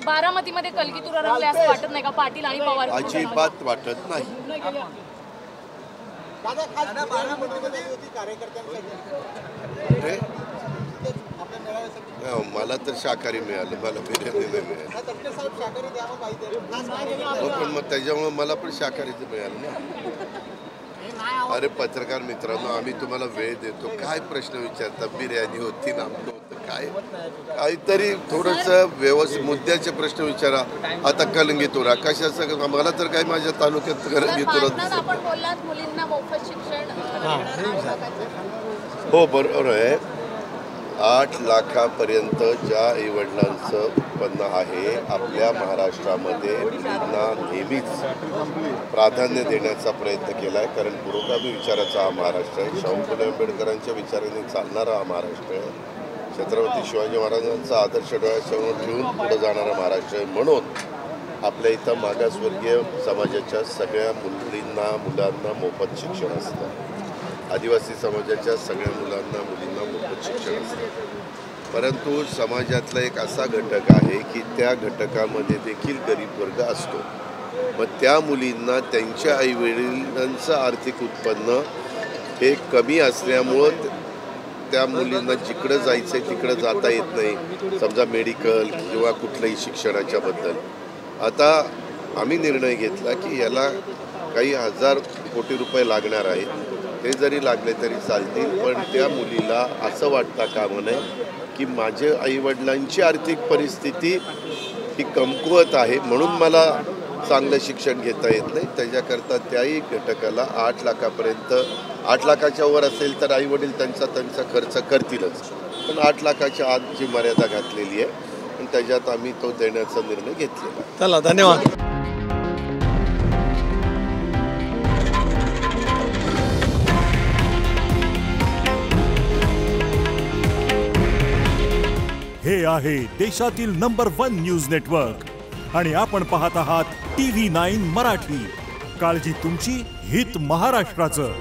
बारामतीमध्ये कलगीतुरा रंगले असं वाटत नाही का पाटील आणि पवार? अजिबात वाटत नाही. मला तर शाकाहारी मिळालं, मला बिर्याणी नाही मिळाली. पण मग त्याच्यामुळे मला पण शाकाहारीच मिळालं ना. अरे पत्रकार मित्रांनो, आम्ही तुम्हाला वेळ देतो, काय प्रश्न विचारता? बिर्याणी होती ना, आमचं होतं काय? काहीतरी थोडंसं व्यवस्थित मुद्द्याचे प्रश्न विचारा. आता कलगीतुरा कशाचं? मला तर काय माझ्या तालुक्यात कलगीतुरा हो बरोबर आहे. 8 लाखापर्यंत ज्या आईवडिलांचं उत्पन्न आहे आपल्या महाराष्ट्रामध्ये मुलींना नेहमीच प्राधान्य देण्याचा प्रयत्न केला आहे. कारण पुरोगामी विचाराचा हा महाराष्ट्र आहे. शाहू फुले आंबेडकरांच्या विचाराने चालणारा हा महाराष्ट्र आहे. छत्रपती शिवाजी महाराजांचा आदर्श डोळ्यासमोर ठेवून पुढे जाणारा महाराष्ट्र आहे. म्हणून आपल्या इथं मागासवर्गीय समाजाच्या सगळ्या मुलींना मुलांना मोफत शिक्षण असतं. आदिवासी समाजाच्या सगळ्या मुलांना मुलींना मोफत शिक्षण असतं. परंतु समाजातला एक असा घटक आहे की त्या घटकामध्ये देखील गरीब वर्ग असतो. मग त्या मुलींना त्यांच्या आईवडिलांचं आर्थिक उत्पन्न हे कमी असल्यामुळं त्या मुलींना जिकडं जायचं आहे तिकडं जाता येत नाही. समजा मेडिकल किंवा कुठल्याही शिक्षणाच्याबद्दल. आता आम्ही निर्णय घेतला की याला काही हजार कोटी रुपये लागणार आहेत. ते जरी लागले तरी चालतील, पण त्या मुलीला असं वाटता कामा नये की माझ्या आईवडिलांची आर्थिक परिस्थिती ही कमकुवत आहे म्हणून मला चांगलं शिक्षण घेता येत नाही. त्याच्याकरता त्याही घटकाला 8 लाखापर्यंत, 8 लाखाच्या वर असेल तर आईवडील त्यांचा खर्च करतीलच, पण 8 लाखाच्या आत जी मर्यादा घातलेली आहे आणि त्याच्यात आम्ही तो देण्याचा निर्णय घेतलेला. चला धन्यवाद. हे आहे देशातील नंबर 1 न्यूज नेटवर्क आणि आपण पाहत आहात TV9 मराठी. काळजी तुमची, हित महाराष्ट्राचं.